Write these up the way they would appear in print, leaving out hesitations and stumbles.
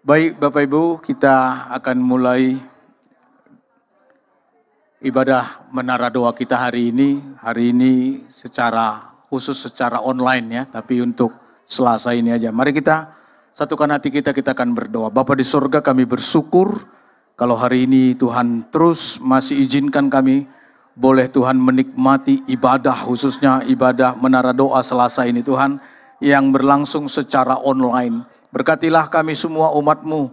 Baik Bapak Ibu, kita akan mulai ibadah menara doa kita hari ini. Hari ini secara khusus secara online ya, tapi untuk Selasa ini aja. Mari kita satukan hati kita akan berdoa. Bapa di surga, kami bersyukur kalau hari ini Tuhan terus masih izinkan kami boleh Tuhan menikmati ibadah, khususnya ibadah menara doa Selasa ini Tuhan, yang berlangsung secara online. Berkatilah kami semua umat-Mu,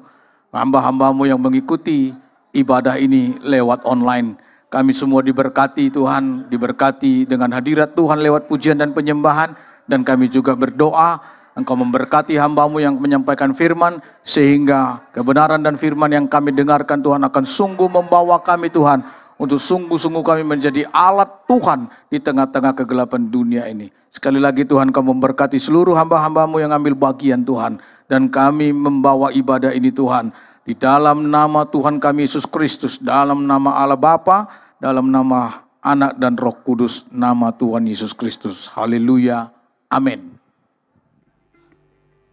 hamba-hamba-Mu yang mengikuti ibadah ini lewat online. Kami semua diberkati Tuhan, diberkati dengan hadirat Tuhan lewat pujian dan penyembahan. Dan kami juga berdoa, Engkau memberkati hamba-Mu yang menyampaikan firman, sehingga kebenaran dan firman yang kami dengarkan Tuhan akan sungguh membawa kami Tuhan, untuk sungguh-sungguh kami menjadi alat Tuhan di tengah-tengah kegelapan dunia ini. Sekali lagi Tuhan, Kau memberkati seluruh hamba-hamba-Mu yang ambil bagian Tuhan. Dan kami membawa ibadah ini Tuhan, di dalam nama Tuhan kami Yesus Kristus, dalam nama Allah Bapa, dalam nama Anak dan Roh Kudus, nama Tuhan Yesus Kristus. Haleluya. Amin.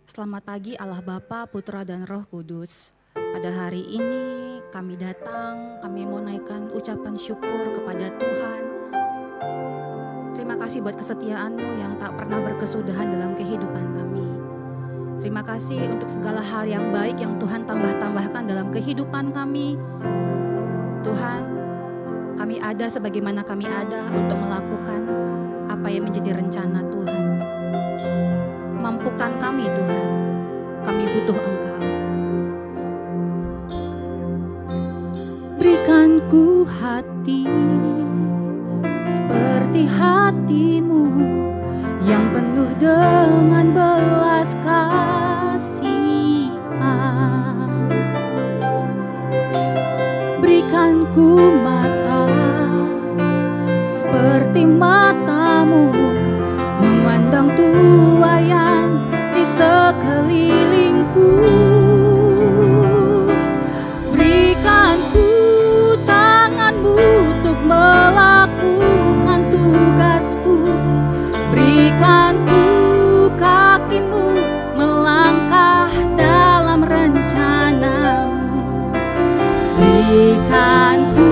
Selamat pagi Allah Bapa, Putra dan Roh Kudus. Pada hari ini kami datang, kami mau naikkan ucapan syukur kepada Tuhan. Terima kasih buat kesetiaan-Mu yang tak pernah berkesudahan dalam kehidupan kami. Terima kasih untuk segala hal yang baik yang Tuhan tambah-tambahkan dalam kehidupan kami. Tuhan, kami ada sebagaimana kami ada untuk melakukan apa yang menjadi rencana Tuhan. Mampukan kami Tuhan, kami butuh Engkau. Berikan ku hati seperti hati-Mu yang penuh dengan belas kasihan. Berikan ku mata seperti mata-Mu memandang tua yang di sekelilingku. Berikan ku tangan-Mu untuk melakukan tugasku. Berikan ku kaki-Mu melangkah dalam rencana-Mu. Berikan ku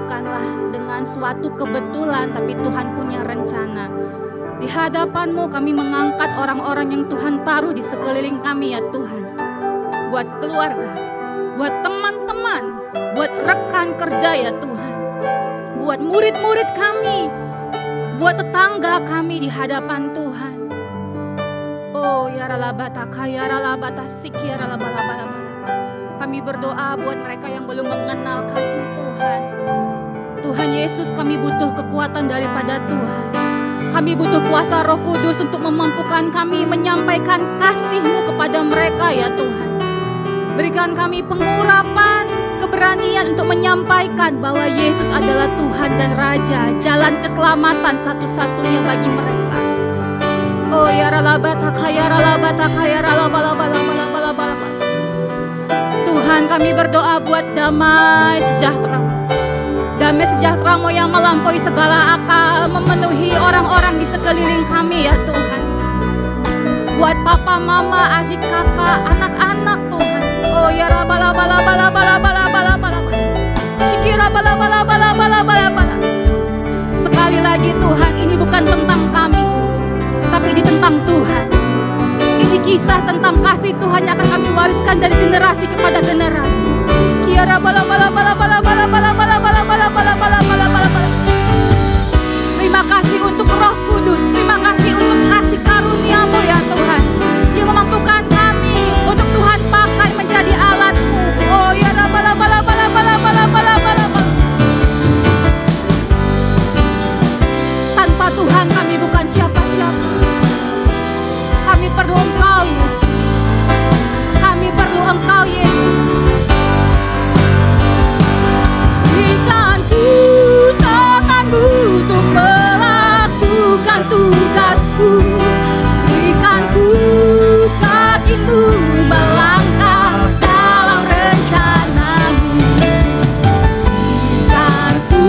bukanlah dengan suatu kebetulan, tapi Tuhan punya rencana. Di hadapan-Mu kami mengangkat orang-orang yang Tuhan taruh di sekeliling kami ya Tuhan. Buat keluarga, buat teman-teman, buat rekan kerja ya Tuhan. Buat murid-murid kami, buat tetangga kami di hadapan Tuhan. Oh ya ralabata kaya ralabata siki ralabala. Kami berdoa buat mereka yang belum mengenal kasih Tuhan. Tuhan Yesus, kami butuh kekuatan daripada Tuhan. Kami butuh kuasa Roh Kudus untuk memampukan kami menyampaikan kasih-Mu kepada mereka ya Tuhan. Berikan kami pengurapan, keberanian untuk menyampaikan bahwa Yesus adalah Tuhan dan Raja, jalan keselamatan satu-satunya bagi mereka. Oh ya ralabata kaya ralabala. Tuhan, kami berdoa buat damai sejahtera. Damai sejahtera-Mu yang melampaui segala akal, memenuhi orang-orang di sekeliling kami ya Tuhan. Buat papa, mama, adik, kakak, anak-anak Tuhan. Oh ya rabala. Shikira bala. Sekali lagi Tuhan, ini bukan tentang kami, tapi ini tentang Tuhan. Ini kisah tentang kasih Tuhan yang akan kami wariskan dari generasi kepada generasi. Kiara bala. Terima kasih untuk Roh Kudus. Terima kasih untuk kasih karunia-Mu ya Tuhan, yang memampukan kami untuk Tuhan pakai menjadi alat-Mu. Oh ya bala. Tanpa Tuhan kami bukan siapa-siapa. Kami perlu Engkau Yesus. Kami perlu Engkau Yesus. Berikan ku tangan-Mu untuk melakukan tugasku. Berikan ku kaki-Mu melangkah dalam rencana-Mu. Berikan ku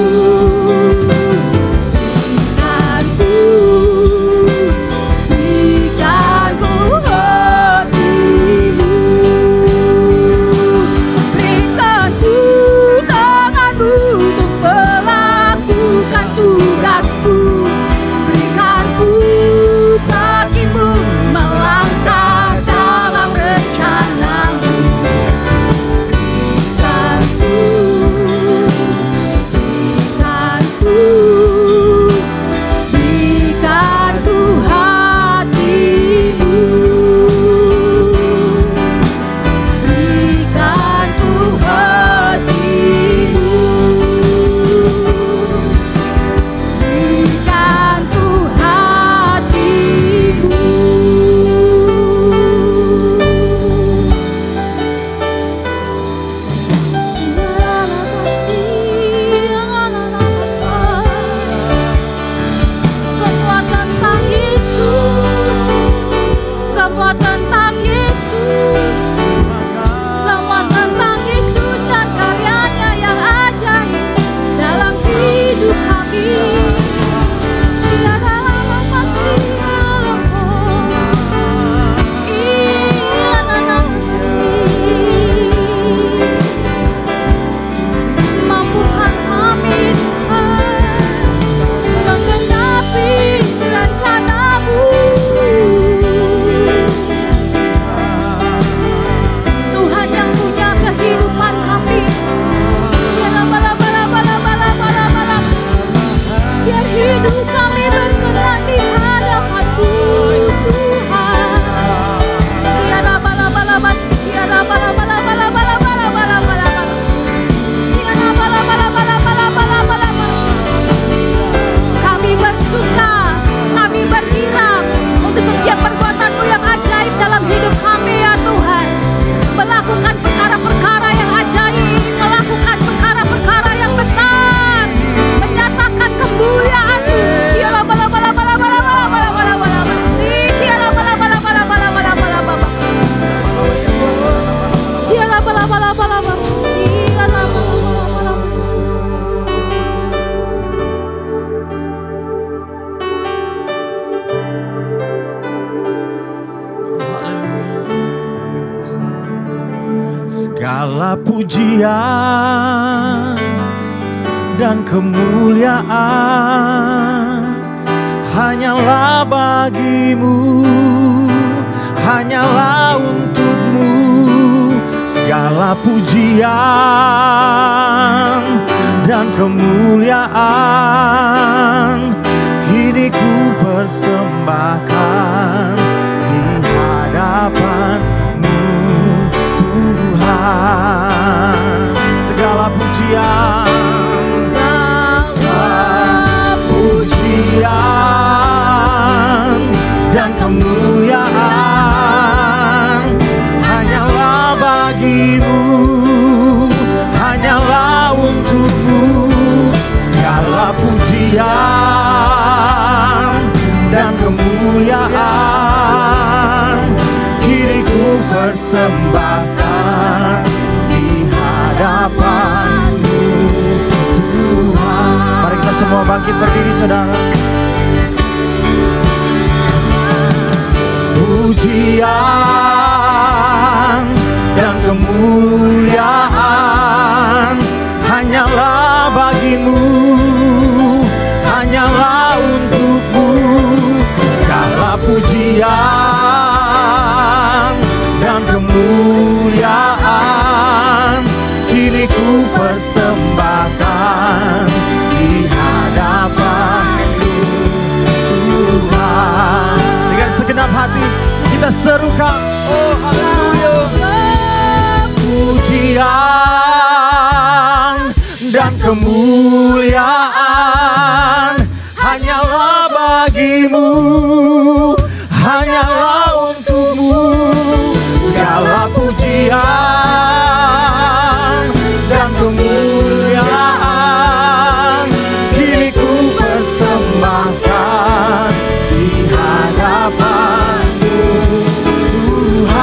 Segala pujian dan kemuliaan hanyalah bagimu, hanyalah untukmu. Segala pujian dan kemuliaan kini ku persembahkan di hadapan-Mu Tuhan. Segala pujian, dan kemuliaan hanyalah bagimu, hanyalah untukmu. Segala pujian dan kemuliaan kini ku persembahkan di hadapan-Mu Tuhan. Mari kita semua bangkit berdiri, saudara. Pujian dan kemuliaan hanyalah bagimu, hanyalah untukmu. Segala pujian dan kemuliaan kini ku persembahkan di hadapan-Mu Tuhan. Dengan segenap hati kita serukan, oh haleluya. Pujian dan kemuliaan hanyalah bagimu, hanyalah untukmu. Segala pujian dan kemuliaan kini ku persembahkan di hadapan-Mu Tuhan.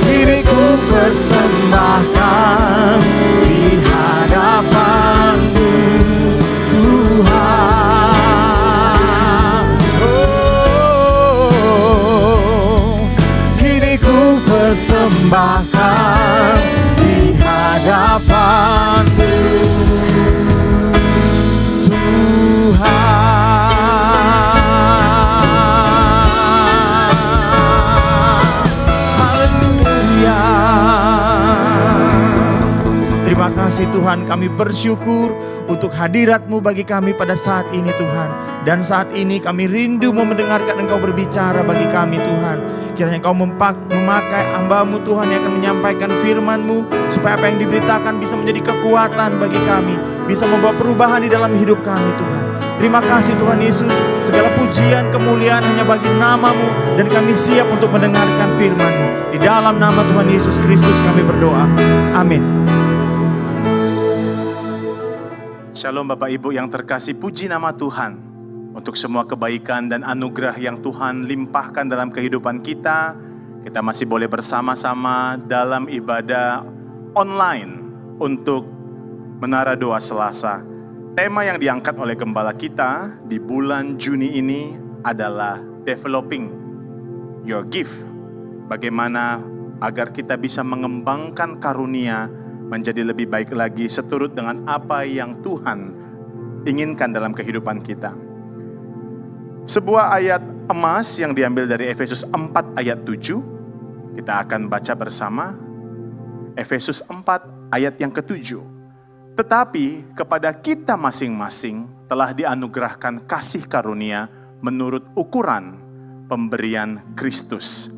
Kini ku persembahkan di hadapan-Mu Tuhan. Oh, kini ku persembahkan di hadapan-Mu Terima kasih Tuhan, kami bersyukur untuk hadirat-Mu bagi kami pada saat ini Tuhan. Dan saat ini kami rindu mau mendengarkan Engkau berbicara bagi kami Tuhan. Kiranya Engkau memakai hamba-Mu Tuhan yang akan menyampaikan firman-Mu, supaya apa yang diberitakan bisa menjadi kekuatan bagi kami, bisa membawa perubahan di dalam hidup kami Tuhan. Terima kasih Tuhan Yesus, segala pujian kemuliaan hanya bagi nama-Mu, dan kami siap untuk mendengarkan firman-Mu. Di dalam nama Tuhan Yesus Kristus kami berdoa, amin. Shalom Bapak Ibu yang terkasih, puji nama Tuhan untuk semua kebaikan dan anugerah yang Tuhan limpahkan dalam kehidupan kita. Kita masih boleh bersama-sama dalam ibadah online untuk Menara Doa Selasa. Tema yang diangkat oleh gembala kita di bulan Juni ini adalah Developing Your Gift. Bagaimana agar kita bisa mengembangkan karunia menjadi lebih baik lagi seturut dengan apa yang Tuhan inginkan dalam kehidupan kita. Sebuah ayat emas yang diambil dari Efesus 4 ayat 7. Kita akan baca bersama. Efesus 4 ayat yang ke-7. Tetapi kepada kita masing-masing telah dianugerahkan kasih karunia menurut ukuran pemberian Kristus.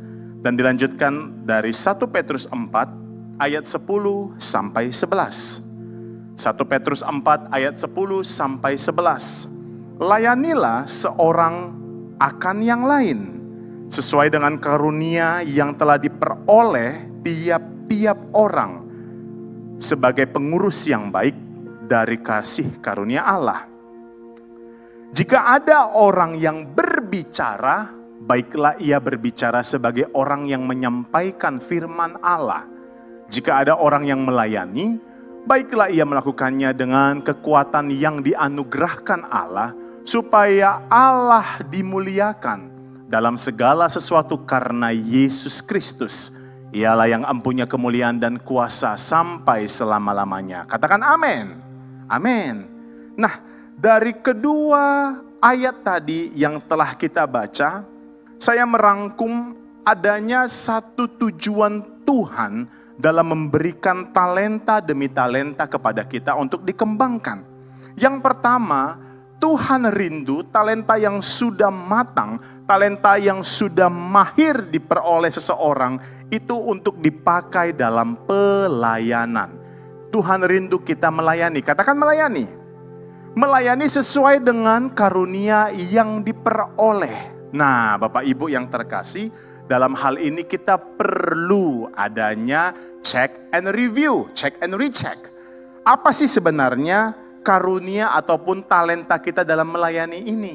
Dan dilanjutkan dari 1 Petrus 4 ayat 10 sampai 11. 1 Petrus 4 ayat 10 sampai 11. Layanilah seorang akan yang lain sesuai dengan karunia yang telah diperoleh tiap-tiap orang sebagai pengurus yang baik dari kasih karunia Allah. Jika ada orang yang berbicara, baiklah ia berbicara sebagai orang yang menyampaikan firman Allah. Jika ada orang yang melayani, baiklah ia melakukannya dengan kekuatan yang dianugerahkan Allah, supaya Allah dimuliakan dalam segala sesuatu karena Yesus Kristus, Ialah yang empunya kemuliaan dan kuasa sampai selama-lamanya. Katakan amin. Amin. Nah, dari kedua ayat tadi yang telah kita baca, saya merangkum adanya satu tujuan Tuhan dalam memberikan talenta demi talenta kepada kita untuk dikembangkan. Yang pertama, Tuhan rindu talenta yang sudah matang, talenta yang sudah mahir diperoleh seseorang itu untuk dipakai dalam pelayanan. Tuhan rindu kita melayani, katakan melayani. Melayani sesuai dengan karunia yang diperoleh. Nah, Bapak Ibu yang terkasih, dalam hal ini kita perlu adanya check and review, check and recheck. Apa sih sebenarnya karunia ataupun talenta kita dalam melayani ini?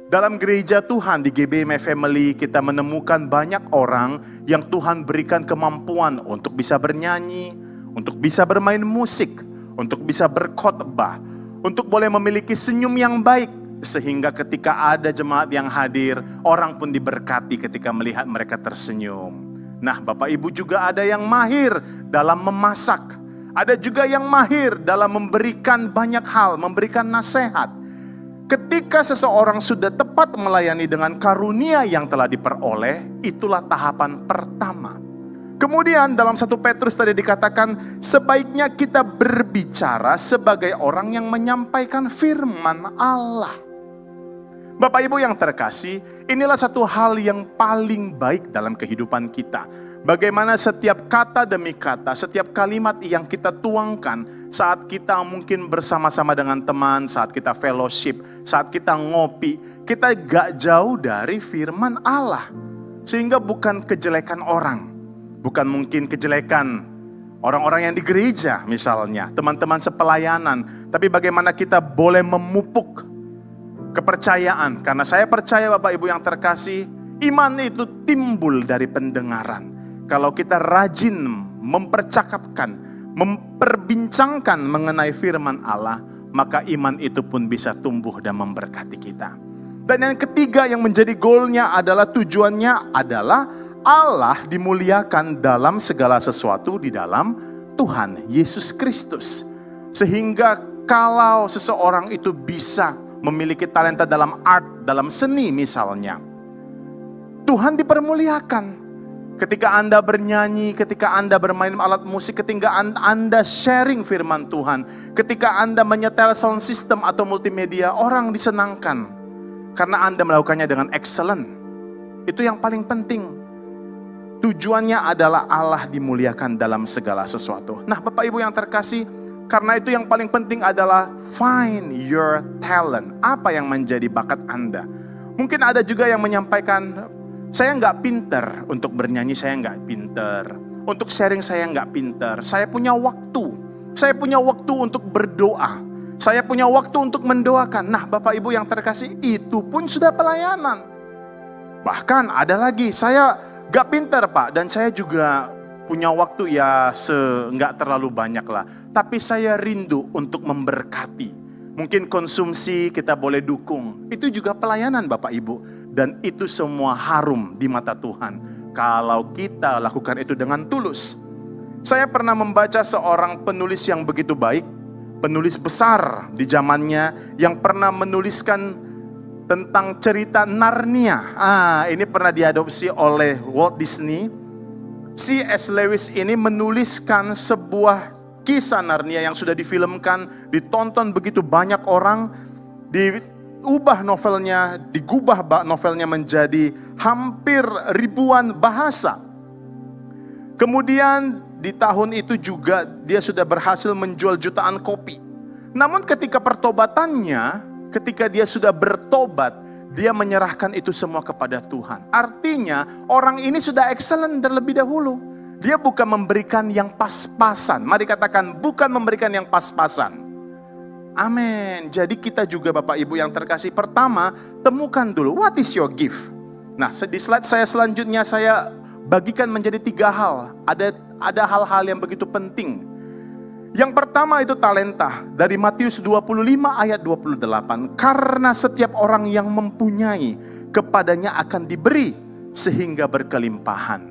Dalam gereja Tuhan di GBM Family kita menemukan banyak orang yang Tuhan berikan kemampuan untuk bisa bernyanyi, untuk bisa bermain musik, untuk bisa berkhotbah, untuk boleh memiliki senyum yang baik. Sehingga ketika ada jemaat yang hadir, orang pun diberkati ketika melihat mereka tersenyum. Nah, Bapak Ibu juga ada yang mahir dalam memasak. Ada juga yang mahir dalam memberikan banyak hal, memberikan nasihat. Ketika seseorang sudah tepat melayani dengan karunia yang telah diperoleh, itulah tahapan pertama. Kemudian dalam 1 Petrus tadi dikatakan, sebaiknya kita berbicara sebagai orang yang menyampaikan firman Allah. Bapak Ibu yang terkasih, inilah satu hal yang paling baik dalam kehidupan kita. Bagaimana setiap kata demi kata, setiap kalimat yang kita tuangkan saat kita mungkin bersama-sama dengan teman, saat kita fellowship, saat kita ngopi, kita gak jauh dari firman Allah. Sehingga bukan kejelekan orang, bukan mungkin kejelekan orang-orang yang di gereja misalnya, teman-teman sepelayanan, tapi bagaimana kita boleh memupuk kepercayaan. Karena saya percaya Bapak Ibu yang terkasih, iman itu timbul dari pendengaran. Kalau kita rajin mempercakapkan, memperbincangkan mengenai firman Allah, maka iman itu pun bisa tumbuh dan memberkati kita. Dan yang ketiga yang menjadi goalnya adalah, tujuannya adalah Allah dimuliakan dalam segala sesuatu di dalam Tuhan Yesus Kristus. Sehingga kalau seseorang itu bisa memiliki talenta dalam art, dalam seni misalnya, Tuhan dipermuliakan. Ketika Anda bernyanyi, ketika Anda bermain alat musik, ketika Anda sharing firman Tuhan, ketika Anda menyetel sound system atau multimedia, orang disenangkan. Karena Anda melakukannya dengan excellent. Itu yang paling penting. Tujuannya adalah Allah dimuliakan dalam segala sesuatu. Nah, Bapak Ibu yang terkasih, karena itu yang paling penting adalah find your talent. Apa yang menjadi bakat Anda? Mungkin ada juga yang menyampaikan, saya nggak pinter untuk bernyanyi, saya nggak pinter. Untuk sharing saya nggak pinter. Saya punya waktu. Saya punya waktu untuk berdoa. Saya punya waktu untuk mendoakan. Nah, Bapak Ibu yang terkasih, itu pun sudah pelayanan. Bahkan ada lagi, saya nggak pinter Pak, dan saya juga punya waktu ya nggak terlalu banyak lah. Tapi saya rindu untuk memberkati. Mungkin konsumsi kita boleh dukung. Itu juga pelayanan Bapak Ibu. Dan itu semua harum di mata Tuhan. Kalau kita lakukan itu dengan tulus. Saya pernah membaca seorang penulis yang begitu baik. Penulis besar di zamannya. Yang pernah menuliskan tentang cerita Narnia. Ini pernah diadopsi oleh Walt Disney. C.S. Lewis ini menuliskan sebuah kisah Narnia yang sudah difilmkan, ditonton begitu banyak orang, diubah novelnya, digubah novelnya menjadi hampir ribuan bahasa. Kemudian di tahun itu juga dia sudah berhasil menjual jutaan kopi. Namun ketika pertobatannya, ketika dia sudah bertobat, dia menyerahkan itu semua kepada Tuhan. Artinya orang ini sudah excellent terlebih dahulu. Dia bukan memberikan yang pas-pasan. Mari katakan, bukan memberikan yang pas-pasan. Amin. Jadi kita juga Bapak Ibu yang terkasih, pertama temukan dulu, what is your gift? Nah, di slide saya selanjutnya saya bagikan menjadi 3 hal. Ada hal-hal yang begitu penting. Yang pertama itu talenta. Dari Matius 25 ayat 28. Karena setiap orang yang mempunyai, kepadanya akan diberi sehingga berkelimpahan.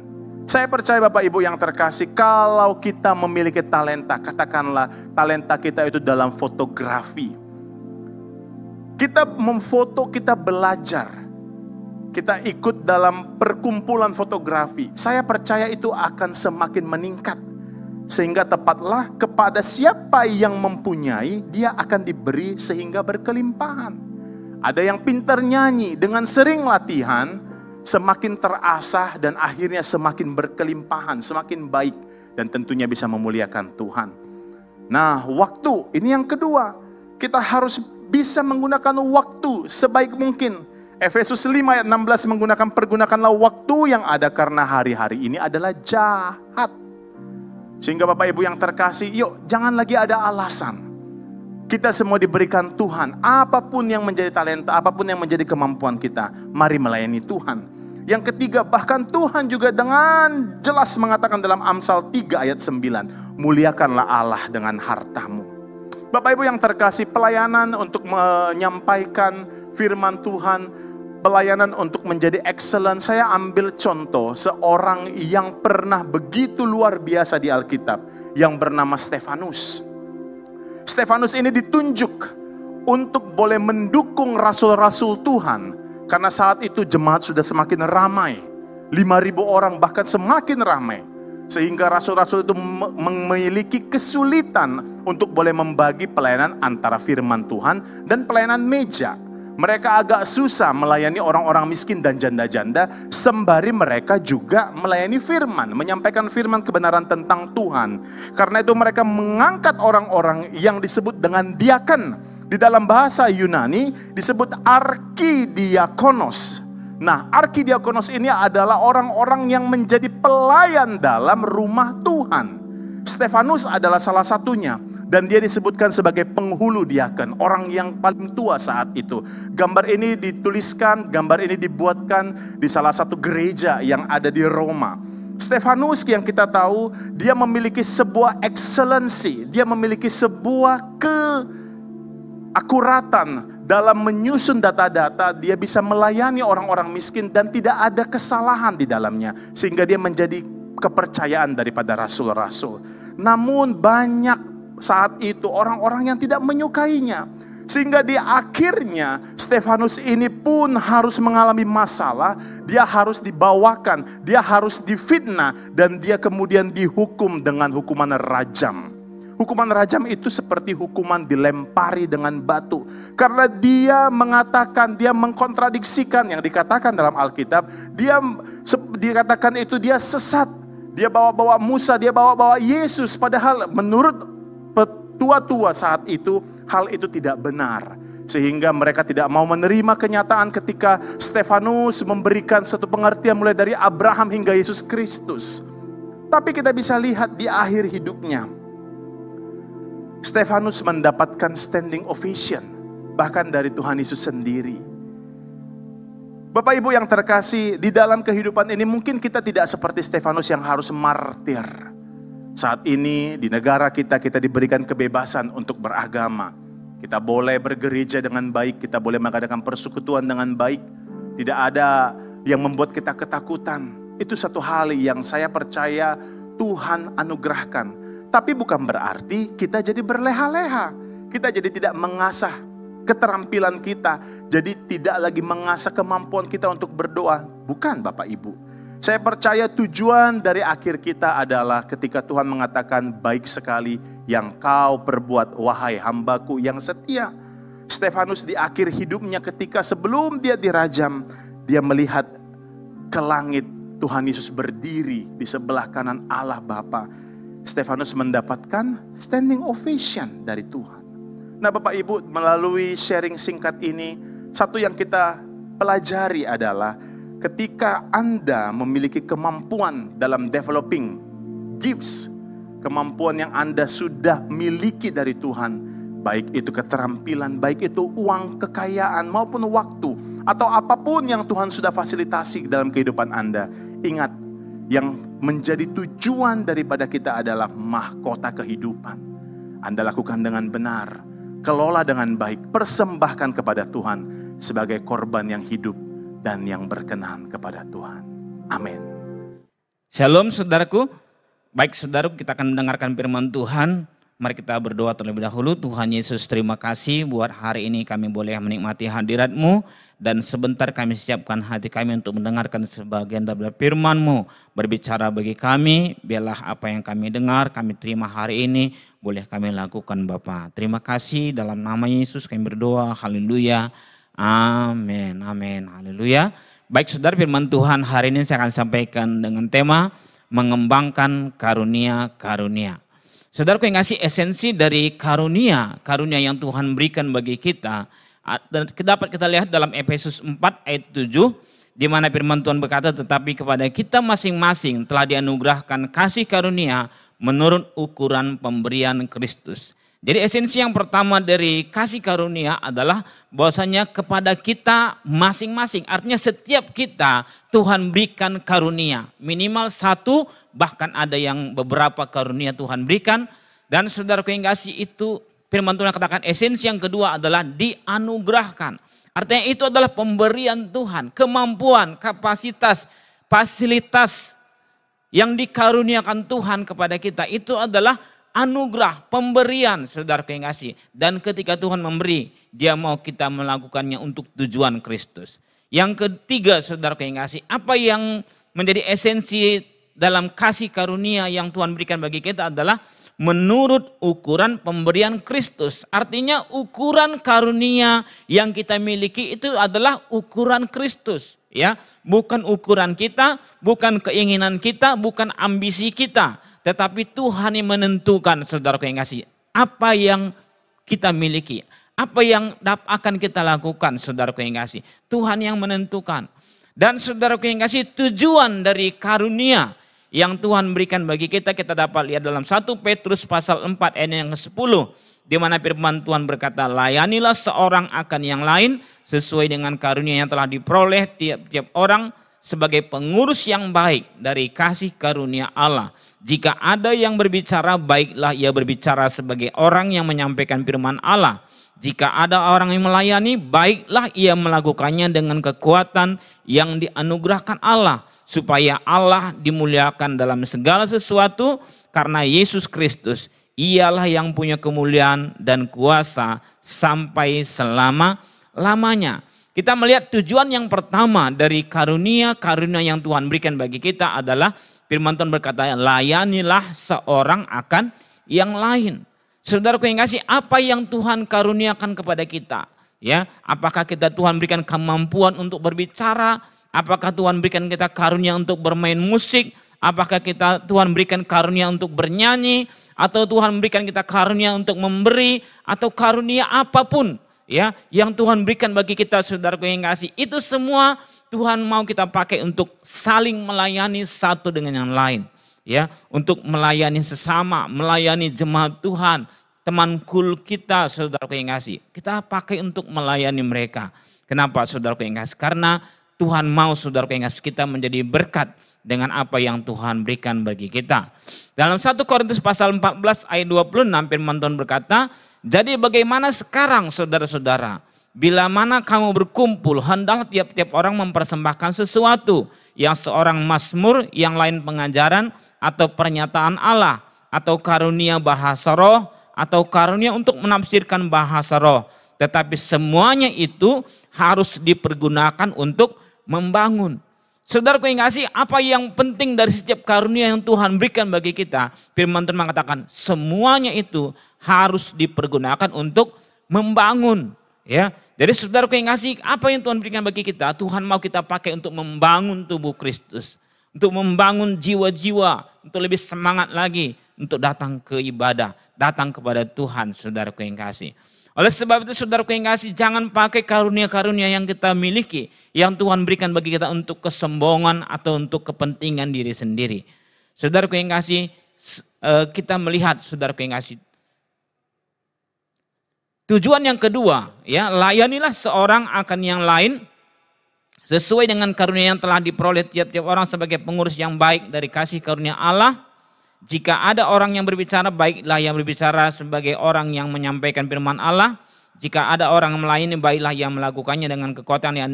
Saya percaya Bapak Ibu yang terkasih, kalau kita memiliki talenta, katakanlah talenta kita itu dalam fotografi. Kita memfoto, kita belajar. Kita ikut dalam perkumpulan fotografi. Saya percaya itu akan semakin meningkat. Sehingga tepatlah kepada siapa yang mempunyai, dia akan diberi sehingga berkelimpahan. Ada yang pintar nyanyi, dengan sering latihan, semakin terasah dan akhirnya semakin berkelimpahan, semakin baik. Dan tentunya bisa memuliakan Tuhan. Nah, waktu, ini yang kedua. Kita harus bisa menggunakan waktu sebaik mungkin. Efesus 5 ayat 16 pergunakanlah waktu yang ada karena hari-hari ini adalah jahat. Sehingga Bapak Ibu yang terkasih, yuk jangan lagi ada alasan. Kita semua diberikan Tuhan, apapun yang menjadi talenta, apapun yang menjadi kemampuan kita, mari melayani Tuhan. Yang ketiga, bahkan Tuhan juga dengan jelas mengatakan dalam Amsal 3 ayat 9, muliakanlah Allah dengan hartamu. Bapak Ibu yang terkasih, pelayanan untuk menyampaikan firman Tuhan, pelayanan untuk menjadi excellent. Saya ambil contoh seorang yang pernah begitu luar biasa di Alkitab, yang bernama Stefanus. Stefanus ini ditunjuk untuk boleh mendukung rasul-rasul Tuhan, karena saat itu jemaat sudah semakin ramai, 5.000 orang bahkan semakin ramai, sehingga rasul-rasul itu memiliki kesulitan untuk boleh membagi pelayanan antara firman Tuhan dan pelayanan meja. Mereka agak susah melayani orang-orang miskin dan janda-janda, sembari mereka juga melayani firman, menyampaikan firman kebenaran tentang Tuhan. Karena itu mereka mengangkat orang-orang yang disebut dengan diaken. Di dalam bahasa Yunani disebut arkidiakonos. Nah, arkidiakonos ini adalah orang-orang yang menjadi pelayan dalam rumah Tuhan. Stefanus adalah salah satunya. Dan dia disebutkan sebagai penghulu diaken, orang yang paling tua saat itu. Gambar ini dituliskan, gambar ini dibuatkan di salah satu gereja yang ada di Roma. Stefanus yang kita tahu, dia memiliki sebuah excellency, dia memiliki sebuah keakuratan dalam menyusun data-data. Dia bisa melayani orang-orang miskin dan tidak ada kesalahan di dalamnya, sehingga dia menjadi kepercayaan daripada rasul-rasul. Namun banyak saat itu orang-orang yang tidak menyukainya, sehingga di akhirnya Stefanus ini pun harus mengalami masalah. Dia harus dibawakan, dia harus difitnah, dan dia kemudian dihukum dengan hukuman rajam. Hukuman rajam itu seperti hukuman dilempari dengan batu, karena dia mengatakan, dia mengkontradiksikan yang dikatakan dalam Alkitab. Dia dikatakan itu dia sesat, dia bawa-bawa Musa, dia bawa-bawa Yesus, padahal menurut petua-tua saat itu, hal itu tidak benar. Sehingga mereka tidak mau menerima kenyataan ketika Stefanus memberikan satu pengertian mulai dari Abraham hingga Yesus Kristus. Tapi kita bisa lihat di akhir hidupnya, Stefanus mendapatkan standing ovation, bahkan dari Tuhan Yesus sendiri. Bapak Ibu yang terkasih, di dalam kehidupan ini mungkin kita tidak seperti Stefanus yang harus martir. Saat ini di negara kita diberikan kebebasan untuk beragama. Kita boleh bergereja dengan baik, kita boleh mengadakan persekutuan dengan baik. Tidak ada yang membuat kita ketakutan. Itu satu hal yang saya percaya Tuhan anugerahkan. Tapi bukan berarti kita jadi berleha-leha. Kita jadi tidak mengasah keterampilan kita. Jadi tidak lagi mengasah kemampuan kita untuk berdoa. Bukan Bapak Ibu. Saya percaya tujuan dari akhir kita adalah ketika Tuhan mengatakan, baik sekali yang kau perbuat wahai hambaku yang setia. Stefanus di akhir hidupnya ketika sebelum dia dirajam, dia melihat ke langit, Tuhan Yesus berdiri di sebelah kanan Allah Bapa. Stefanus mendapatkan standing ovation dari Tuhan. Nah Bapak Ibu, melalui sharing singkat ini, satu yang kita pelajari adalah ketika Anda memiliki kemampuan dalam developing gifts, kemampuan yang Anda sudah miliki dari Tuhan, baik itu keterampilan, baik itu uang, kekayaan, maupun waktu, atau apapun yang Tuhan sudah fasilitasi dalam kehidupan Anda. Ingat, yang menjadi tujuan daripada kita adalah mahkota kehidupan. Anda lakukan dengan benar, kelola dengan baik, persembahkan kepada Tuhan sebagai korban yang hidup dan yang berkenan kepada Tuhan. Amin. Shalom saudaraku. Baik saudaraku, kita akan mendengarkan firman Tuhan. Mari kita berdoa terlebih dahulu. Tuhan Yesus, terima kasih buat hari ini kami boleh menikmati hadirat-Mu. Dan sebentar kami siapkan hati kami untuk mendengarkan sebagian dari firman-Mu. Berbicara bagi kami, biarlah apa yang kami dengar, kami terima hari ini, boleh kami lakukan Bapa. Terima kasih, dalam nama Yesus kami berdoa. Haleluya. Amin. Amin. Haleluya. Baik saudara, firman Tuhan hari ini saya akan sampaikan dengan tema mengembangkan karunia-karunia. Saudaraku yang kasih, esensi dari karunia yang Tuhan berikan bagi kita, dan dapat kita lihat dalam Efesus 4 ayat 7, di mana firman Tuhan berkata, tetapi kepada kita masing-masing telah dianugerahkan kasih karunia menurut ukuran pemberian Kristus. Jadi esensi yang pertama dari kasih karunia adalah bahwasanya kepada kita masing-masing. Artinya setiap kita Tuhan berikan karunia. Minimal satu, bahkan ada yang beberapa karunia Tuhan berikan. Dan saudaraku yang kasih, itu firman Tuhan katakan esensi yang kedua adalah dianugerahkan. Artinya itu adalah pemberian Tuhan, kemampuan, kapasitas, fasilitas yang dikaruniakan Tuhan kepada kita. Itu adalah anugerah, pemberian saudaraku yang kasih. Dan ketika Tuhan memberi, Dia mau kita melakukannya untuk tujuan Kristus. Yang ketiga saudaraku yang kasih, apa yang menjadi esensi dalam kasih karunia yang Tuhan berikan bagi kita adalah menurut ukuran pemberian Kristus. Artinya ukuran karunia yang kita miliki itu adalah ukuran Kristus. Ya, bukan ukuran kita, bukan keinginan kita, bukan ambisi kita. Tetapi Tuhan yang menentukan saudaraku yang kasih, apa yang kita miliki, apa yang akan kita lakukan saudaraku yang kasih. Tuhan yang menentukan. Dan saudaraku yang kasih, tujuan dari karunia yang Tuhan berikan bagi kita dapat lihat dalam 1 Petrus pasal 4 ayat yang ke-10. Di mana firman Tuhan berkata, layanilah seorang akan yang lain sesuai dengan karunia yang telah diperoleh tiap-tiap orang sebagai pengurus yang baik dari kasih karunia Allah. Jika ada yang berbicara, baiklah ia berbicara sebagai orang yang menyampaikan firman Allah. Jika ada orang yang melayani, baiklah ia melakukannya dengan kekuatan yang dianugerahkan Allah. Supaya Allah dimuliakan dalam segala sesuatu karena Yesus Kristus. Ialah yang punya kemuliaan dan kuasa sampai selama-lamanya. Kita melihat tujuan yang pertama dari karunia-karunia yang Tuhan berikan bagi kita adalah firman Tuhan berkata, layanilah seorang akan yang lain. Saudaraku yang kasih, apa yang Tuhan karuniakan kepada kita? Ya, apakah Tuhan berikan kemampuan untuk berbicara? Apakah Tuhan berikan kita karunia untuk bermain musik? Apakah Tuhan berikan karunia untuk bernyanyi? Atau Tuhan berikan kita karunia untuk memberi? Atau karunia apapun ya yang Tuhan berikan bagi kita saudaraku yang kasih. Itu semua Tuhan mau kita pakai untuk saling melayani satu dengan yang lain. Ya, untuk melayani sesama, melayani jemaat Tuhan, teman kul kita saudaraku yang kasih. Kita pakai untuk melayani mereka. Kenapa saudaraku yang kasih? Karena Tuhan mau saudaraku yang kasih kita menjadi berkat dengan apa yang Tuhan berikan bagi kita. Dalam 1 Korintus pasal 14 ayat 26 firman Tuhan berkata, jadi bagaimana sekarang saudara-saudara? Bila mana kamu berkumpul, hendaklah tiap-tiap orang mempersembahkan sesuatu. Yang seorang mazmur, yang lain pengajaran, atau pernyataan Allah, atau karunia bahasa roh, atau karunia untuk menafsirkan bahasa roh. Tetapi semuanya itu harus dipergunakan untuk membangun. Saudaraku yang kasih, apa yang penting dari setiap karunia yang Tuhan berikan bagi kita? Firman Tuhan mengatakan semuanya itu harus dipergunakan untuk membangun. Ya, jadi saudaraku yang kasih, apa yang Tuhan berikan bagi kita? Tuhan mau kita pakai untuk membangun tubuh Kristus, untuk membangun jiwa-jiwa, untuk lebih semangat lagi, untuk datang ke ibadah, datang kepada Tuhan, saudaraku yang kasih. Oleh sebab itu saudaraku yang kasih, jangan pakai karunia-karunia yang kita miliki, yang Tuhan berikan bagi kita untuk kesombongan atau untuk kepentingan diri sendiri. Saudaraku yang kasih, kita melihat saudaraku yang kasih, tujuan yang kedua, ya, layanilah seorang akan yang lain sesuai dengan karunia yang telah diperoleh tiap-tiap orang sebagai pengurus yang baik dari kasih karunia Allah. Jika ada orang yang berbicara, baiklah yang berbicara sebagai orang yang menyampaikan firman Allah. Jika ada orang melayani, baiklah yang melakukannya dengan kekuatan yang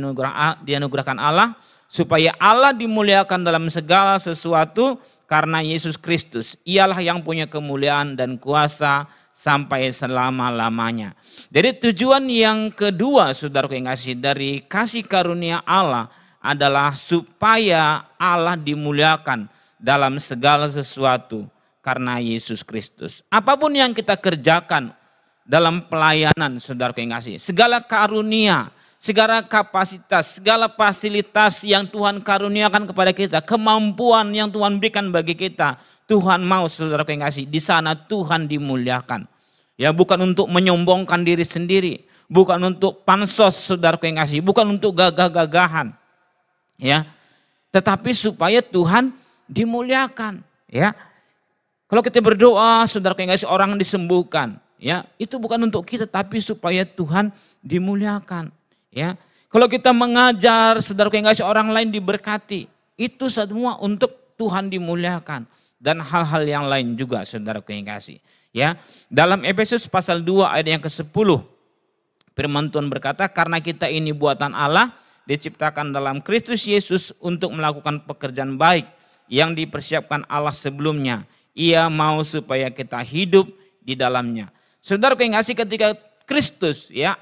dianugerahkan Allah, supaya Allah dimuliakan dalam segala sesuatu karena Yesus Kristus. Ialah yang punya kemuliaan dan kuasa sampai selama-lamanya. Jadi tujuan yang kedua, saudaraku yang kasih, dari kasih karunia Allah adalah supaya Allah dimuliakan dalam segala sesuatu karena Yesus Kristus. Apapun yang kita kerjakan dalam pelayanan, saudaraku yang kasih, segala karunia, segala kapasitas, segala fasilitas yang Tuhan karuniakan kepada kita, kemampuan yang Tuhan berikan bagi kita, Tuhan mau, saudaraku yang kasih, di sana Tuhan dimuliakan. Ya, bukan untuk menyombongkan diri sendiri, bukan untuk pansos, saudaraku yang kasih, bukan untuk gagah-gagahan. Ya, tetapi supaya Tuhan dimuliakan. Ya, kalau kita berdoa, saudaraku yang kasih, orang disembuhkan. Ya, itu bukan untuk kita, tapi supaya Tuhan dimuliakan. Ya, kalau kita mengajar, saudaraku yang kasih, orang lain diberkati, itu semua untuk Tuhan dimuliakan, dan hal-hal yang lain juga, saudaraku yang kasih. Ya, dalam Efesus pasal 2 ayat yang ke-10, firman Tuhan berkata, karena kita ini buatan Allah, diciptakan dalam Kristus Yesus untuk melakukan pekerjaan baik yang dipersiapkan Allah sebelumnya. Ia mau supaya kita hidup di dalamnya. Saudara yang kasih, ketika Kristus, ya,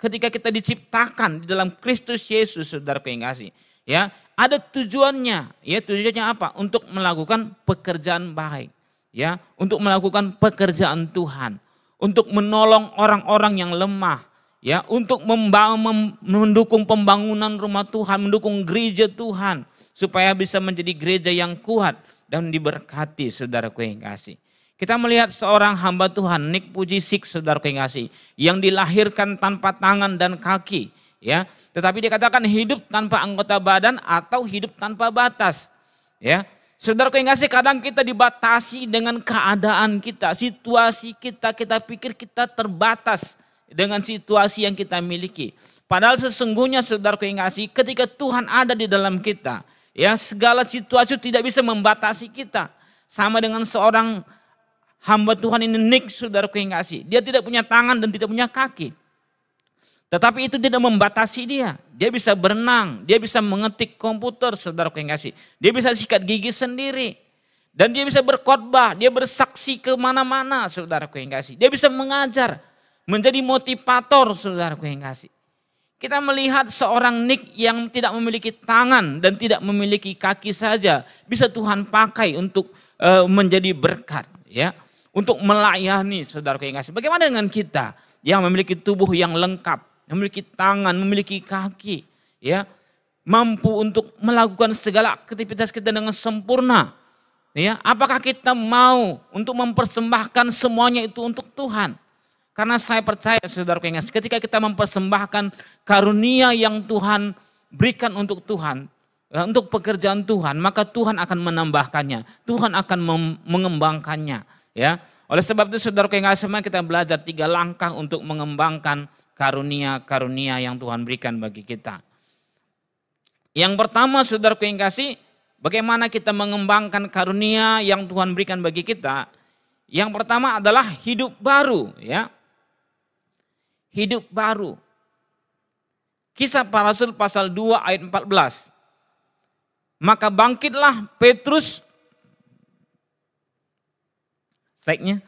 ketika kita diciptakan di dalam Kristus Yesus, saudara yang kasih, ya, ada tujuannya. Ya, tujuannya apa? Untuk melakukan pekerjaan baik, ya, untuk melakukan pekerjaan Tuhan, untuk menolong orang-orang yang lemah, ya, untuk mendukung pembangunan rumah Tuhan, mendukung gereja Tuhan supaya bisa menjadi gereja yang kuat dan diberkati, saudaraku yang kasih. Kita melihat seorang hamba Tuhan, Nick Pujisik, saudaraku yang kasih, yang dilahirkan tanpa tangan dan kaki, ya, tetapi dikatakan hidup tanpa anggota badan atau hidup tanpa batas, ya. Saudaraku yang kasih, kadang kita dibatasi dengan keadaan kita, situasi kita, kita pikir kita terbatas dengan situasi yang kita miliki. Padahal sesungguhnya, saudaraku yang kasih, ketika Tuhan ada di dalam kita, ya, segala situasi tidak bisa membatasi kita. Sama dengan seorang hamba Tuhan ini, Nick, saudaraku yang kasih, dia tidak punya tangan dan tidak punya kaki. Tetapi itu tidak membatasi dia. Dia bisa berenang, dia bisa mengetik komputer, saudaraku yang kasih. Dia bisa sikat gigi sendiri. Dan dia bisa berkhotbah, dia bersaksi kemana-mana, saudaraku yang kasih. Dia bisa mengajar, menjadi motivator, saudaraku yang kasih. Kita melihat seorang Nick yang tidak memiliki tangan dan tidak memiliki kaki saja, bisa Tuhan pakai untuk menjadi berkat, ya, untuk melayani, saudaraku yang kasih. Bagaimana dengan kita yang memiliki tubuh yang lengkap, memiliki tangan, memiliki kaki, ya, mampu untuk melakukan segala aktivitas kita dengan sempurna, ya? Apakah kita mau untuk mempersembahkan semuanya itu untuk Tuhan? Karena saya percaya, saudaraku yang kasih, ketika kita mempersembahkan karunia yang Tuhan berikan untuk Tuhan, untuk pekerjaan Tuhan, maka Tuhan akan menambahkannya, Tuhan akan mengembangkannya, ya. Oleh sebab itu, saudaraku yang kasih, kita belajar 3 langkah untuk mengembangkan karunia-karunia yang Tuhan berikan bagi kita. Yang pertama, saudaraku yang kasih, bagaimana kita mengembangkan karunia yang Tuhan berikan bagi kita? Yang pertama adalah hidup baru, ya. Hidup baru. Kisah Para Rasul pasal 2 ayat 14. Maka bangkitlah Petrus, slide-nya.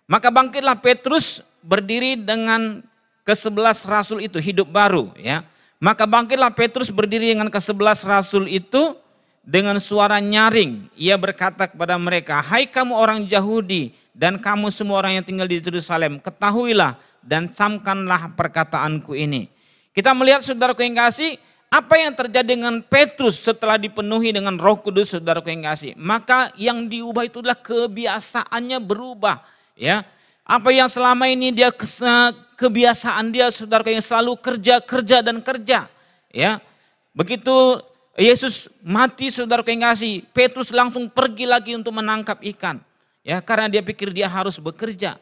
Maka bangkitlah Petrus berdiri dengan ke-11 rasul itu, hidup baru, ya. Maka bangkitlah Petrus berdiri dengan ke-11 rasul itu dengan suara nyaring. Ia berkata kepada mereka, "Hai kamu orang Yahudi dan kamu semua orang yang tinggal di Yerusalem, ketahuilah dan camkanlah perkataanku ini." Kita melihat, saudaraku yang kasih, apa yang terjadi dengan Petrus setelah dipenuhi dengan Roh Kudus, saudaraku yang kasih. Maka yang diubah itu adalah kebiasaannya berubah, ya. Apa yang selama ini dia kebiasaan dia, saudaraku yang selalu kerja dan kerja, ya. Begitu Yesus mati, saudaraku yang kasih, Petrus langsung pergi lagi untuk menangkap ikan, ya, karena dia pikir dia harus bekerja.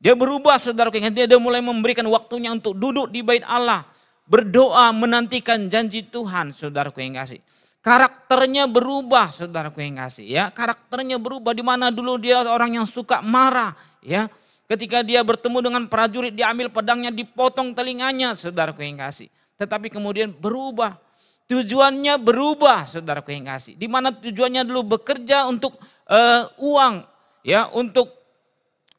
Dia berubah, saudaraku yang kasih, dia mulai memberikan waktunya untuk duduk di bait Allah, berdoa, menantikan janji Tuhan, saudaraku yang kasih. Karakternya berubah, saudaraku yang kasih, ya. Karakternya berubah, di mana dulu dia orang yang suka marah, ya. Ketika dia bertemu dengan prajurit, dia ambil pedangnya, dipotong telinganya, saudaraku yang kasih. Tetapi kemudian berubah. Tujuannya berubah, saudaraku yang kasih. Di mana tujuannya dulu bekerja untuk uang, ya, untuk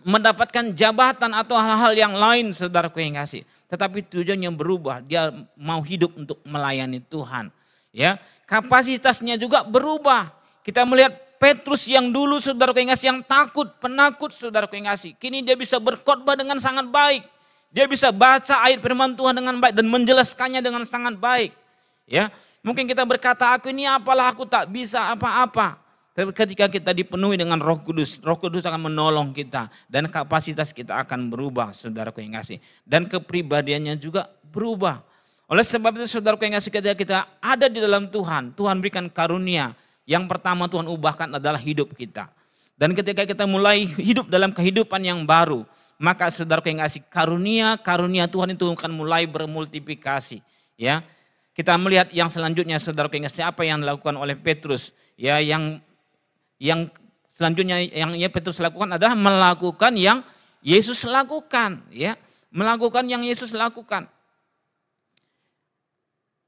mendapatkan jabatan atau hal-hal yang lain, saudaraku yang kasih. Tetapi tujuannya berubah, dia mau hidup untuk melayani Tuhan. Ya, kapasitasnya juga berubah. Kita melihat Petrus yang dulu, saudaraku yang kasih, yang takut, penakut, saudaraku yang kasih. Kini dia bisa berkhotbah dengan sangat baik. Dia bisa baca ayat firman Tuhan dengan baik dan menjelaskannya dengan sangat baik. Ya, mungkin kita berkata, aku ini apalah, aku tak bisa apa-apa. Tapi ketika kita dipenuhi dengan Roh Kudus akan menolong kita dan kapasitas kita akan berubah, saudaraku yang kasih. Dan kepribadiannya juga berubah. Oleh sebab itu, saudaraku yang kasih, ketika kita ada di dalam Tuhan, Tuhan berikan karunia. Yang pertama Tuhan ubahkan adalah hidup kita. Dan ketika kita mulai hidup dalam kehidupan yang baru, maka saudaraku yang kasih, karunia Tuhan itu akan mulai bermultiplikasi. Ya, kita melihat yang selanjutnya, saudaraku yang kasih, apa yang dilakukan oleh Petrus. Ya, yang selanjutnya yang Petrus lakukan adalah melakukan yang Yesus lakukan. Ya, melakukan yang Yesus lakukan.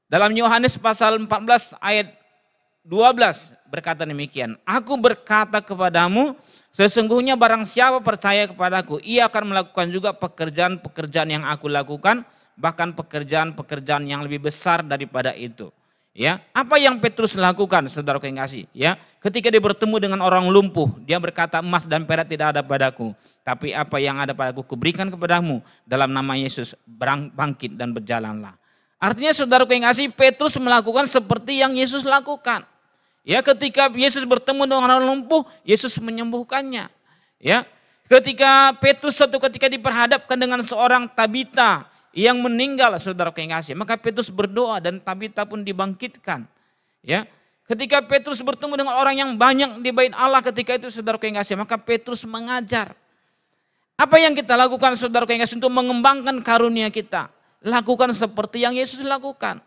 Dalam Yohanes pasal 14 ayat 12 berkata demikian, aku berkata kepadamu, sesungguhnya barang siapa percaya kepadaku, ia akan melakukan juga pekerjaan-pekerjaan yang aku lakukan, bahkan pekerjaan-pekerjaan yang lebih besar daripada itu. Ya, apa yang Petrus lakukan, saudaraku yang kasih? Ya, ketika dia bertemu dengan orang lumpuh, dia berkata, emas dan perak tidak ada padaku, tapi apa yang ada padaku kuberikan kepadamu. Dalam nama Yesus, bangkit dan berjalanlah. Artinya, saudaraku yang kasih, Petrus melakukan seperti yang Yesus lakukan. Ya, ketika Yesus bertemu dengan orang lumpuh, Yesus menyembuhkannya. Ya, ketika Petrus suatu ketika diperhadapkan dengan seorang Tabita yang meninggal, saudaraku yang kasih, maka Petrus berdoa dan Tabita pun dibangkitkan. Ya, ketika Petrus bertemu dengan orang yang banyak di bait Allah ketika itu, saudaraku yang kasih, maka Petrus mengajar. Apa yang kita lakukan, saudaraku yang kasih, untuk mengembangkan karunia kita? Lakukan seperti yang Yesus lakukan.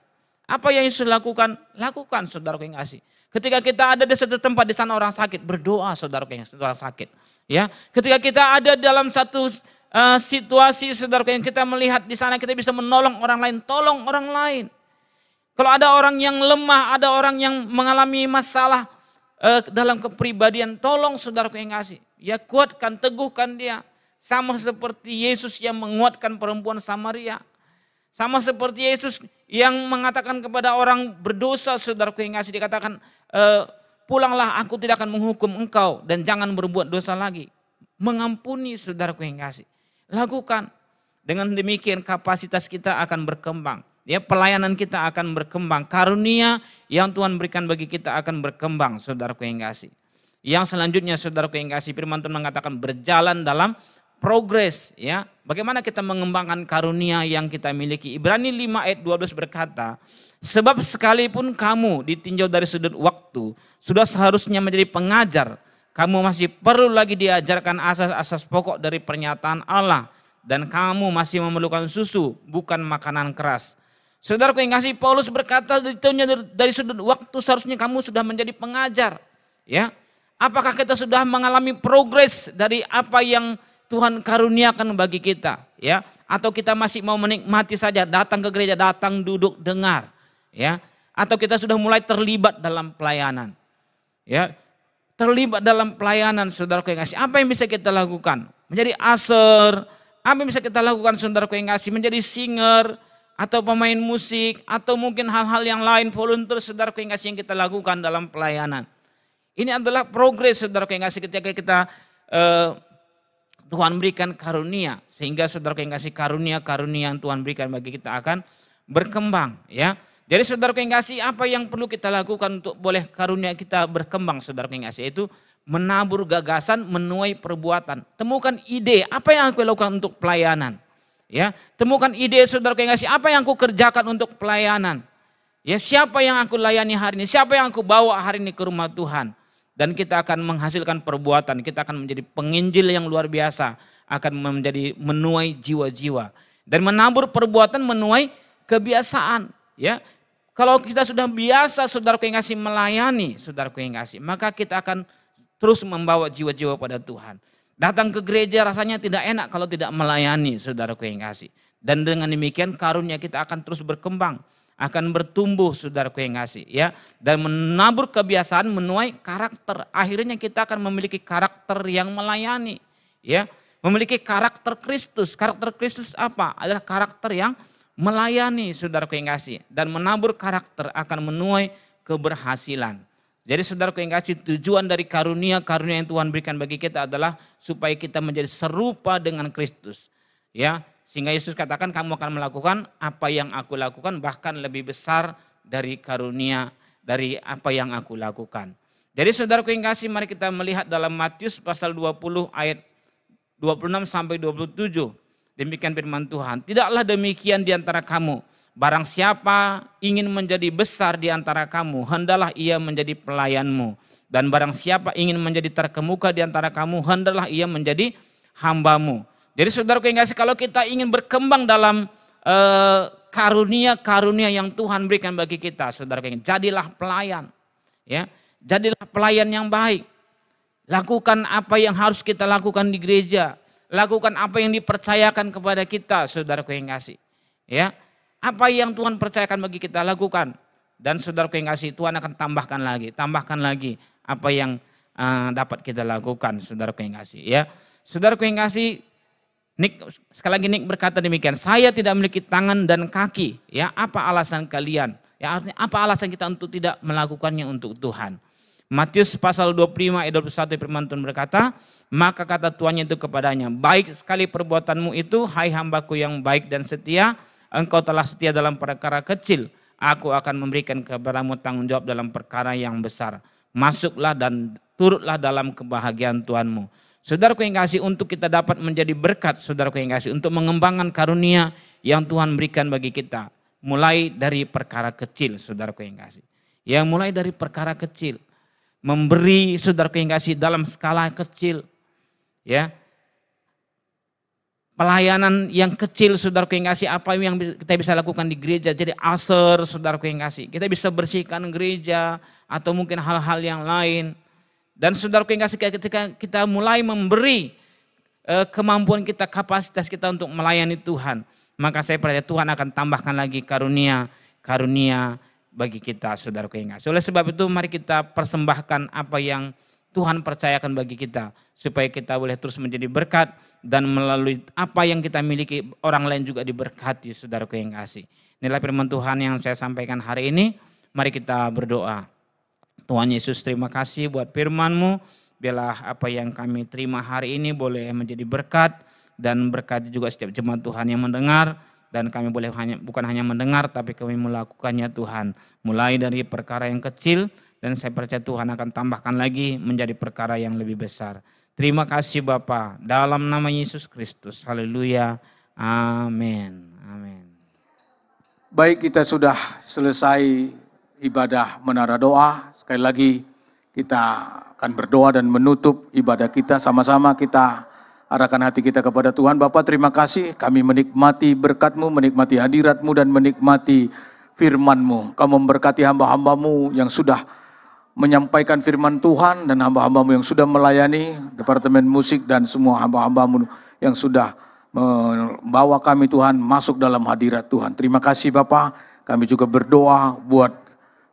Apa yang Yesus lakukan? Lakukan, saudaraku yang kasih. Ketika kita ada di satu tempat, di sana orang sakit, berdoa, saudaraku yang kasih, orang sakit. Ya, ketika kita ada dalam satu situasi, saudaraku yang kita melihat di sana, kita bisa menolong orang lain, tolong orang lain. Kalau ada orang yang lemah, ada orang yang mengalami masalah dalam kepribadian, tolong, saudaraku yang kasih. Ya, kuatkan, teguhkan dia. Sama seperti Yesus yang menguatkan perempuan Samaria. Sama seperti Yesus yang mengatakan kepada orang berdosa, saudaraku yang kasih, dikatakan, pulanglah, aku tidak akan menghukum engkau dan jangan berbuat dosa lagi. Mengampuni, saudaraku yang kasih. Lakukan. Dengan demikian kapasitas kita akan berkembang. Ya, pelayanan kita akan berkembang. Karunia yang Tuhan berikan bagi kita akan berkembang, saudaraku yang kasih. Yang selanjutnya, saudaraku yang kasih, firman Tuhan mengatakan berjalan dalam progres, ya. Bagaimana kita mengembangkan karunia yang kita miliki? Ibrani 5 ayat 12 berkata, sebab sekalipun kamu ditinjau dari sudut waktu, sudah seharusnya menjadi pengajar, kamu masih perlu lagi diajarkan asas-asas pokok dari pernyataan Allah, dan kamu masih memerlukan susu, bukan makanan keras. Saudaraku yang kasih, Paulus berkata, ditinjau dari sudut waktu, seharusnya kamu sudah menjadi pengajar, ya. Apakah kita sudah mengalami progres dari apa yang Tuhan karuniakan bagi kita, ya, atau kita masih mau menikmati saja, datang ke gereja, datang duduk dengar, ya, atau kita sudah mulai terlibat dalam pelayanan, ya, terlibat dalam pelayanan, saudaraku yang kasih. Apa yang bisa kita lakukan? Menjadi usher, apa yang bisa kita lakukan, saudaraku yang kasih? Menjadi singer atau pemain musik atau mungkin hal-hal yang lain, volunteer, saudaraku yang kasih, yang kita lakukan dalam pelayanan. Ini adalah progres, saudaraku yang kasih, ketika kita Tuhan berikan karunia, sehingga saudaraku yang kasih, karunia-karunia yang Tuhan berikan bagi kita akan berkembang, ya. Jadi saudaraku yang kasih, apa yang perlu kita lakukan untuk boleh karunia kita berkembang, saudaraku yang kasih, itu menabur gagasan, menuai perbuatan. Temukan ide, apa yang aku lakukan untuk pelayanan, ya. Temukan ide, saudaraku yang kasih, apa yang aku kerjakan untuk pelayanan, ya. Siapa yang aku layani hari ini, siapa yang aku bawa hari ini ke rumah Tuhan. Dan kita akan menghasilkan perbuatan, kita akan menjadi penginjil yang luar biasa, akan menjadi menuai jiwa-jiwa. Dan menabur perbuatan menuai kebiasaan. Ya, kalau kita sudah biasa, saudaraku yang kasih, melayani, saudaraku yang kasih, maka kita akan terus membawa jiwa-jiwa pada Tuhan. Datang ke gereja rasanya tidak enak kalau tidak melayani, saudaraku yang kasih. Dan dengan demikian karunia kita akan terus berkembang, akan bertumbuh, saudaraku yang kasih, ya. Dan menabur kebiasaan menuai karakter. Akhirnya kita akan memiliki karakter yang melayani, ya. Memiliki karakter Kristus. Karakter Kristus apa? Adalah karakter yang melayani, saudaraku yang kasih. Dan menabur karakter akan menuai keberhasilan. Jadi saudaraku yang kasih, tujuan dari karunia-karunia yang Tuhan berikan bagi kita adalah supaya kita menjadi serupa dengan Kristus, ya. Sehingga Yesus katakan, kamu akan melakukan apa yang aku lakukan, bahkan lebih besar dari karunia dari apa yang aku lakukan. Jadi saudaraku yang kasih, mari kita melihat dalam Matius pasal 20 ayat 26 sampai 27. Demikian firman Tuhan, tidaklah demikian di antara kamu. Barang siapa ingin menjadi besar di antara kamu, hendaklah ia menjadi pelayanmu. Dan barang siapa ingin menjadi terkemuka di antara kamu, hendaklah ia menjadi hambamu. Jadi saudaraku yang kasih, kalau kita ingin berkembang dalam karunia-karunia yang Tuhan berikan bagi kita, saudaraku yang kasih, jadilah pelayan. Ya, jadilah pelayan yang baik. Lakukan apa yang harus kita lakukan di gereja. Lakukan apa yang dipercayakan kepada kita, saudaraku yang kasih. Ya, apa yang Tuhan percayakan bagi kita, lakukan. Dan saudaraku yang kasih, Tuhan akan tambahkan lagi apa yang dapat kita lakukan, saudaraku yang kasih. Ya, saudaraku yang kasih, sekali lagi Nick berkata demikian, saya tidak memiliki tangan dan kaki. Ya, apa alasan kalian? Ya, artinya apa alasan kita untuk tidak melakukannya untuk Tuhan? Matius pasal 25 ayat 21 firman Tuhan berkata, maka kata tuannya itu kepadanya, baik sekali perbuatanmu itu, hai hambaku yang baik dan setia. Engkau telah setia dalam perkara kecil, aku akan memberikan kepadamu tanggung jawab dalam perkara yang besar. Masuklah dan turutlah dalam kebahagiaan Tuhanmu. Saudaraku yang kasih, untuk kita dapat menjadi berkat, saudaraku yang kasih, untuk mengembangkan karunia yang Tuhan berikan bagi kita. Mulai dari perkara kecil, saudaraku yang kasih. Ya, mulai dari perkara kecil. Memberi, saudaraku yang kasih, dalam skala kecil. Ya, pelayanan yang kecil, saudaraku yang kasih, apa yang kita bisa lakukan di gereja. Jadi usher, saudaraku yang kasih, kita bisa bersihkan gereja atau mungkin hal-hal yang lain. Dan saudaraku yang kasih, ketika kita mulai memberi kemampuan kita, kapasitas kita untuk melayani Tuhan, maka saya percaya Tuhan akan tambahkan lagi karunia bagi kita, saudaraku yang kasih. Oleh sebab itu mari kita persembahkan apa yang Tuhan percayakan bagi kita, supaya kita boleh terus menjadi berkat, dan melalui apa yang kita miliki orang lain juga diberkati, saudaraku yang kasih. Inilah firman Tuhan yang saya sampaikan hari ini. Mari kita berdoa. Tuhan Yesus, terima kasih buat firman-Mu. Biarlah apa yang kami terima hari ini boleh menjadi berkat, dan berkati juga setiap jemaat Tuhan yang mendengar. Dan kami boleh bukan hanya mendengar, tapi kami melakukannya Tuhan. Mulai dari perkara yang kecil, dan saya percaya Tuhan akan tambahkan lagi menjadi perkara yang lebih besar. Terima kasih Bapa, dalam nama Yesus Kristus. Haleluya. Amin. Amin. Baik, kita sudah selesai ibadah menara doa. Sekali lagi kita akan berdoa dan menutup ibadah kita. Sama-sama kita arahkan hati kita kepada Tuhan. Bapa, terima kasih, kami menikmati berkat-Mu, menikmati hadirat-Mu, dan menikmati firman-Mu. Kau memberkati hamba-hamba-Mu yang sudah menyampaikan firman Tuhan, dan hamba-hamba-Mu yang sudah melayani departemen musik, dan semua hamba-hamba-Mu yang sudah membawa kami Tuhan masuk dalam hadirat Tuhan. Terima kasih Bapa. Kami juga berdoa buat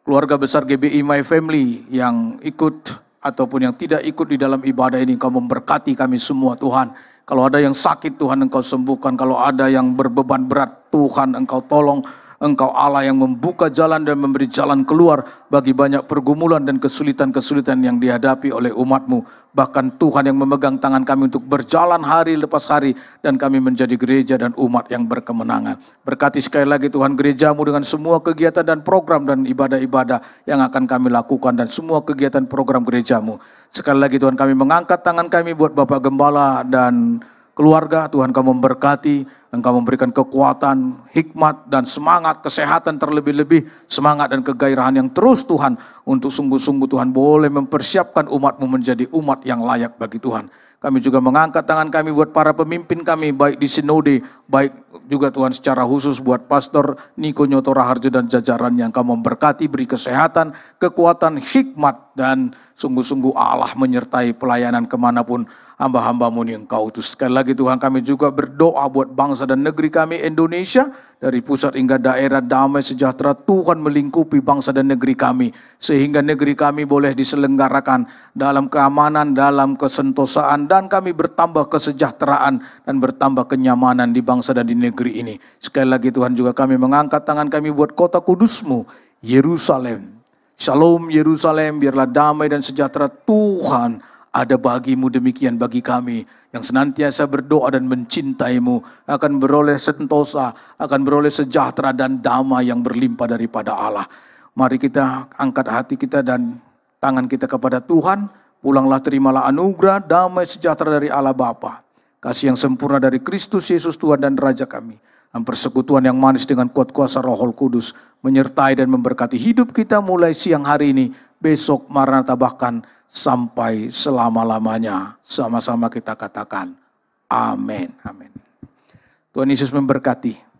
keluarga besar GBI My Family yang ikut ataupun yang tidak ikut di dalam ibadah ini. Kau memberkati kami semua Tuhan. Kalau ada yang sakit Tuhan Engkau sembuhkan. Kalau ada yang berbeban berat Tuhan Engkau tolong. Engkau Allah yang membuka jalan dan memberi jalan keluar bagi banyak pergumulan dan kesulitan-kesulitan yang dihadapi oleh umat-Mu. Bahkan Tuhan yang memegang tangan kami untuk berjalan hari lepas hari, dan kami menjadi gereja dan umat yang berkemenangan. Berkati sekali lagi Tuhan gereja-Mu dengan semua kegiatan dan program dan ibadah-ibadah yang akan kami lakukan, dan semua kegiatan program gereja-Mu. Sekali lagi Tuhan, kami mengangkat tangan kami buat Bapak Gembala dan keluarga. Tuhan Kau memberkati, Engkau memberikan kekuatan, hikmat, dan semangat, kesehatan terlebih-lebih, semangat dan kegairahan yang terus Tuhan, untuk sungguh-sungguh Tuhan boleh mempersiapkan umat-Mu menjadi umat yang layak bagi Tuhan. Kami juga mengangkat tangan kami buat para pemimpin kami, baik di sinode, baik juga Tuhan secara khusus buat Pastor Niko Nyoto Raharjo dan jajaran yang Kau memberkati, beri kesehatan, kekuatan, hikmat, dan Sungguh-sungguh Allah menyertai pelayanan kemanapun hamba-hambamu yang Engkau utus. Sekali lagi Tuhan, kami juga berdoa buat bangsa dan negeri kami Indonesia, dari pusat hingga daerah, damai sejahtera Tuhan melingkupi bangsa dan negeri kami, sehingga negeri kami boleh diselenggarakan dalam keamanan, dalam kesentosaan, dan kami bertambah kesejahteraan dan bertambah kenyamanan di bangsa dan di negeri ini. Sekali lagi Tuhan, juga kami mengangkat tangan kami buat kota kudus-Mu, Yerusalem. Shalom Yerusalem, biarlah damai dan sejahtera Tuhan ada bagimu, demikian bagi kami yang senantiasa berdoa dan mencintai-Mu, akan beroleh sentosa, akan beroleh sejahtera dan damai yang berlimpah daripada Allah. Mari kita angkat hati kita dan tangan kita kepada Tuhan. Pulanglah, terimalah anugerah damai sejahtera dari Allah Bapa, kasih yang sempurna dari Kristus Yesus Tuhan dan Raja kami, dan persekutuan yang manis dengan kuat kuasa Roh Kudus menyertai dan memberkati hidup kita mulai siang hari ini, besok, Maranatha, bahkan sampai selama-lamanya. Sama-sama kita katakan amin. Amin. Tuhan Yesus memberkati.